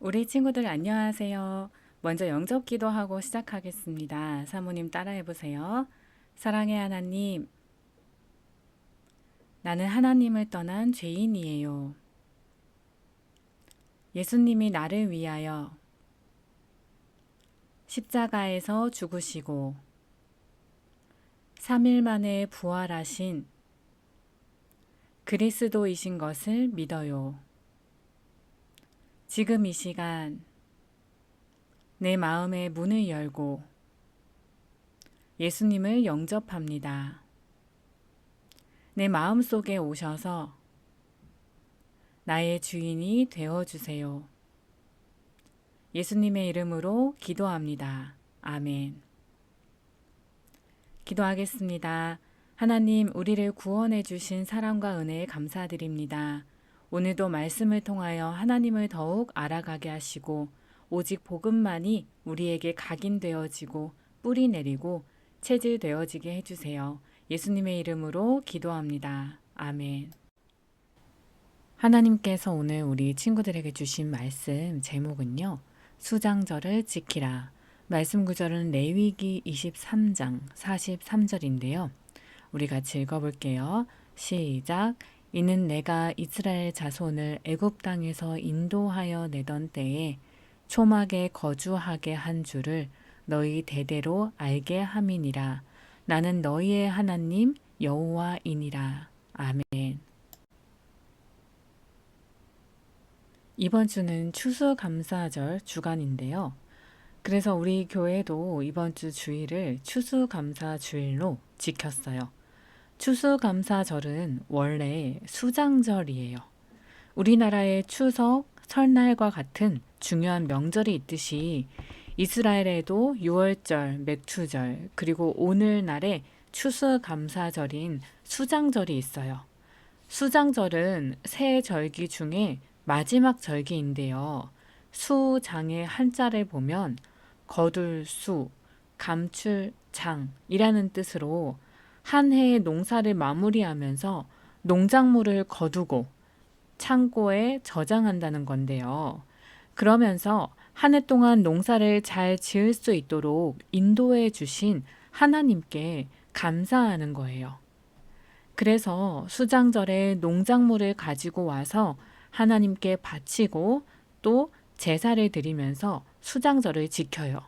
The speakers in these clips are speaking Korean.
우리 친구들 안녕하세요. 먼저 영접 기도하고 시작하겠습니다. 사모님 따라해 보세요. 사랑의 하나님, 나는 하나님을 떠난 죄인이에요. 예수님이 나를 위하여 십자가에서 죽으시고 3일 만에 부활하신 그리스도이신 것을 믿어요. 지금 이 시간 내 마음의 문을 열고 예수님을 영접합니다. 내 마음 속에 오셔서 나의 주인이 되어주세요. 예수님의 이름으로 기도합니다. 아멘. 기도하겠습니다. 하나님, 우리를 구원해 주신 사랑과 은혜에 감사드립니다. 오늘도 말씀을 통하여 하나님을 더욱 알아가게 하시고 오직 복음만이 우리에게 각인되어지고 뿌리 내리고 체질되어지게 해주세요. 예수님의 이름으로 기도합니다. 아멘. 하나님께서 오늘 우리 친구들에게 주신 말씀 제목은요. 수장절을 지키라. 말씀 구절은 레위기 23장 43절인데요. 우리 같이 읽어볼게요. 시작. 이는 내가 이스라엘 자손을 애굽 땅에서 인도하여 내던 때에 초막에 거주하게 한 줄을 너희 대대로 알게 함이니라. 나는 너희의 하나님 여호와이니라. 아멘. 이번 주는 추수감사절 주간인데요. 그래서 우리 교회도 이번 주 주일을 추수감사주일로 지켰어요. 추수감사절은 원래 수장절이에요. 우리나라의 추석, 설날과 같은 중요한 명절이 있듯이 이스라엘에도 유월절, 맥추절, 그리고 오늘날의 추수감사절인 수장절이 있어요. 수장절은 새 절기 중에 마지막 절기인데요. 수장의 한자를 보면 거둘수, 감출장이라는 뜻으로 한 해의 농사를 마무리하면서 농작물을 거두고 창고에 저장한다는 건데요. 그러면서 한 해 동안 농사를 잘 지을 수 있도록 인도해 주신 하나님께 감사하는 거예요. 그래서 수장절에 농작물을 가지고 와서 하나님께 바치고 또 제사를 드리면서 수장절을 지켜요.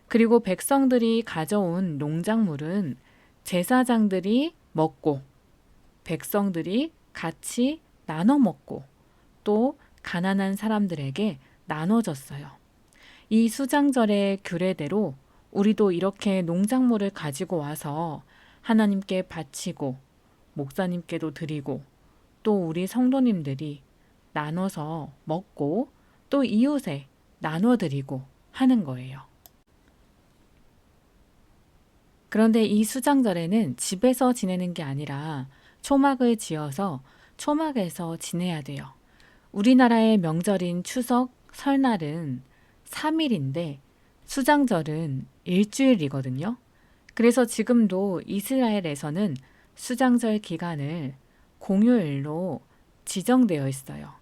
그리고 백성들이 가져온 농작물은 제사장들이 먹고 백성들이 같이 나눠 먹고 또 가난한 사람들에게 나눠줬어요. 이 수장절의 규례대로 우리도 이렇게 농작물을 가지고 와서 하나님께 바치고 목사님께도 드리고 또 우리 성도님들이 나눠서 먹고 또 이웃에 나눠드리고 하는 거예요. 그런데 이 수장절에는 집에서 지내는 게 아니라 초막을 지어서 초막에서 지내야 돼요. 우리나라의 명절인 추석, 설날은 3일인데 수장절은 일주일이거든요. 그래서 지금도 이스라엘에서는 수장절 기간을 공휴일로 지정되어 있어요.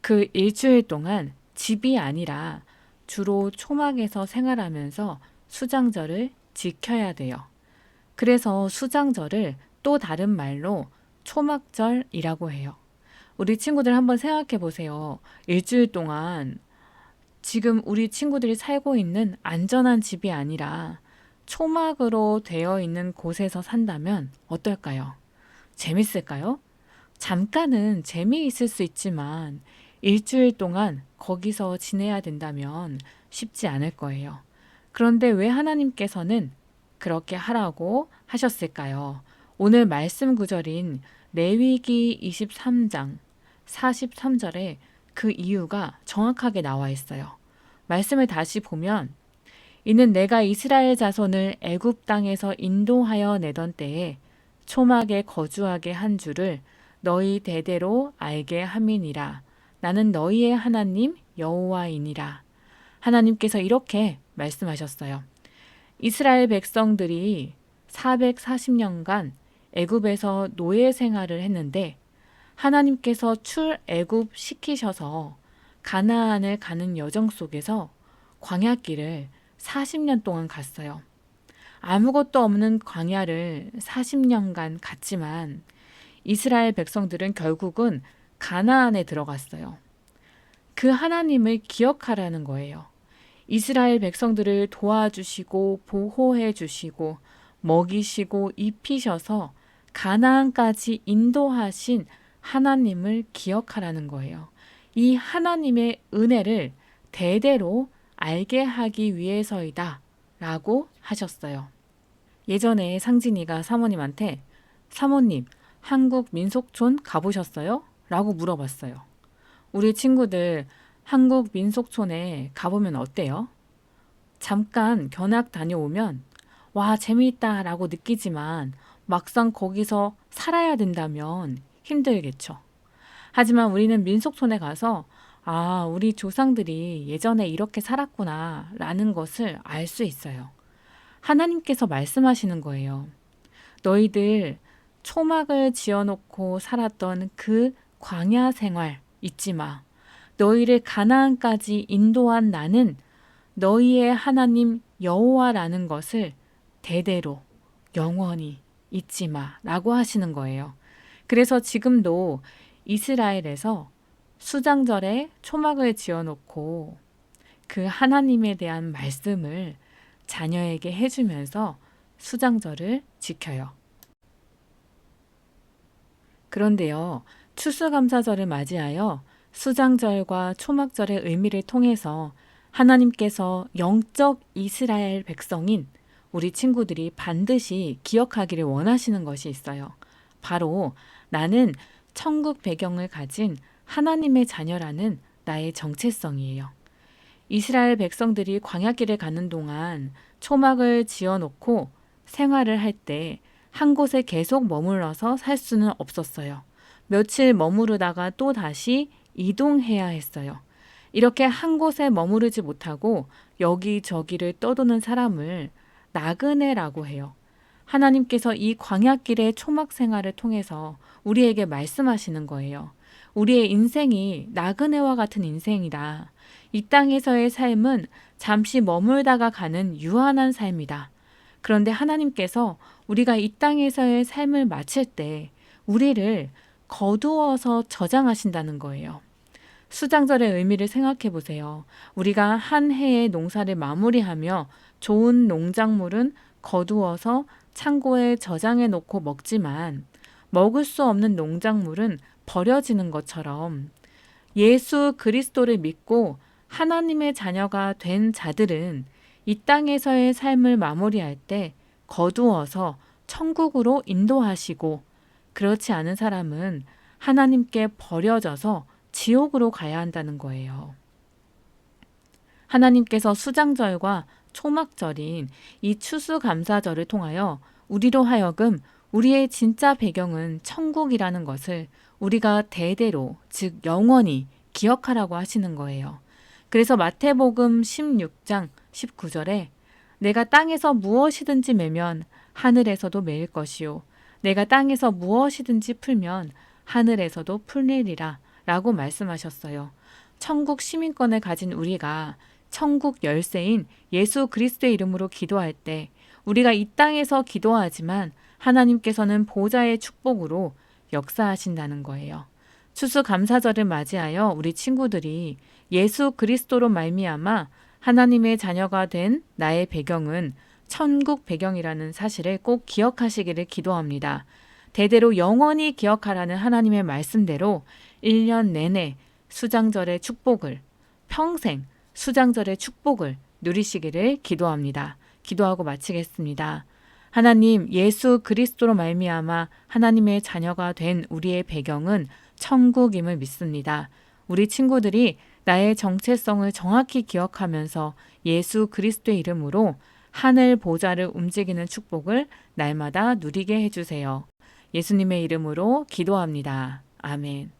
그 일주일 동안 집이 아니라 주로 초막에서 생활하면서 수장절을 지켜야 돼요. 그래서 수장절을 또 다른 말로 초막절이라고 해요. 우리 친구들 한번 생각해 보세요. 일주일 동안 지금 우리 친구들이 살고 있는 안전한 집이 아니라 초막으로 되어 있는 곳에서 산다면 어떨까요? 재밌을까요? 잠깐은 재미있을 수 있지만 일주일 동안 거기서 지내야 된다면 쉽지 않을 거예요. 그런데 왜 하나님께서는 그렇게 하라고 하셨을까요? 오늘 말씀 구절인 레위기 23장 43절에 그 이유가 정확하게 나와 있어요. 말씀을 다시 보면 이는 내가 이스라엘 자손을 애굽 땅에서 인도하여 내던 때에 초막에 거주하게 한 줄을 너희 대대로 알게 함이니라. 나는 너희의 하나님 여호와이니라. 하나님께서 이렇게 말씀하셨어요. 이스라엘 백성들이 440년간 애굽에서 노예 생활을 했는데 하나님께서 출애굽 시키셔서 가나안을 가는 여정 속에서 광야길을 40년 동안 갔어요. 아무것도 없는 광야를 40년간 갔지만 이스라엘 백성들은 결국은 가나안에 들어갔어요. 그 하나님을 기억하라는 거예요. 이스라엘 백성들을 도와주시고 보호해 주시고 먹이시고 입히셔서 가나안까지 인도하신 하나님을 기억하라는 거예요. 이 하나님의 은혜를 대대로 알게 하기 위해서이다 라고 하셨어요. 예전에 상진이가 사모님한테 사모님, 한국 민속촌 가보셨어요? 라고 물어봤어요. 우리 친구들 한국 민속촌에 가보면 어때요? 잠깐 견학 다녀오면 와, 재미있다 라고 느끼지만 막상 거기서 살아야 된다면 힘들겠죠. 하지만 우리는 민속촌에 가서 아, 우리 조상들이 예전에 이렇게 살았구나 라는 것을 알 수 있어요. 하나님께서 말씀하시는 거예요. 너희들 초막을 지어놓고 살았던 그 광야 생활 잊지 마. 너희를 가나안까지 인도한 나는 너희의 하나님 여호와라는 것을 대대로 영원히 잊지 마라고 하시는 거예요. 그래서 지금도 이스라엘에서 수장절에 초막을 지어놓고 그 하나님에 대한 말씀을 자녀에게 해주면서 수장절을 지켜요. 그런데요, 추수감사절을 맞이하여 수장절과 초막절의 의미를 통해서 하나님께서 영적 이스라엘 백성인 우리 친구들이 반드시 기억하기를 원하시는 것이 있어요. 바로 나는 천국 배경을 가진 하나님의 자녀라는 나의 정체성이에요. 이스라엘 백성들이 광야길을 가는 동안 초막을 지어놓고 생활을 할 때 한 곳에 계속 머물러서 살 수는 없었어요. 며칠 머무르다가 또 다시 이동해야 했어요. 이렇게 한 곳에 머무르지 못하고 여기저기를 떠도는 사람을 나그네라고 해요. 하나님께서 이 광야길의 초막 생활을 통해서 우리에게 말씀하시는 거예요. 우리의 인생이 나그네와 같은 인생이다. 이 땅에서의 삶은 잠시 머물다가 가는 유한한 삶이다. 그런데 하나님께서 우리가 이 땅에서의 삶을 마칠 때 우리를 거두어서 저장하신다는 거예요. 수장절의 의미를 생각해 보세요. 우리가 한 해의 농사를 마무리하며 좋은 농작물은 거두어서 창고에 저장해 놓고 먹지만 먹을 수 없는 농작물은 버려지는 것처럼 예수 그리스도를 믿고 하나님의 자녀가 된 자들은 이 땅에서의 삶을 마무리할 때 거두어서 천국으로 인도하시고 그렇지 않은 사람은 하나님께 버려져서 지옥으로 가야 한다는 거예요. 하나님께서 수장절과 초막절인 이 추수감사절을 통하여 우리로 하여금 우리의 진짜 배경은 천국이라는 것을 우리가 대대로, 즉 영원히 기억하라고 하시는 거예요. 그래서 마태복음 16장 19절에 내가 땅에서 무엇이든지 매면 하늘에서도 매일 것이요 내가 땅에서 무엇이든지 풀면 하늘에서도 풀리리라 라고 말씀하셨어요. 천국 시민권을 가진 우리가 천국 열쇠인 예수 그리스도의 이름으로 기도할 때 우리가 이 땅에서 기도하지만 하나님께서는 보좌의 축복으로 역사하신다는 거예요. 추수감사절을 맞이하여 우리 친구들이 예수 그리스도로 말미암아 하나님의 자녀가 된 나의 배경은 천국 배경이라는 사실을 꼭 기억하시기를 기도합니다. 대대로 영원히 기억하라는 하나님의 말씀대로 1년 내내 수장절의 축복을, 평생 수장절의 축복을 누리시기를 기도합니다. 기도하고 마치겠습니다. 하나님, 예수 그리스도로 말미암아 하나님의 자녀가 된 우리의 배경은 천국임을 믿습니다. 우리 친구들이 나의 정체성을 정확히 기억하면서 예수 그리스도의 이름으로 하늘 보좌를 움직이는 축복을 날마다 누리게 해주세요. 예수님의 이름으로 기도합니다. 아멘.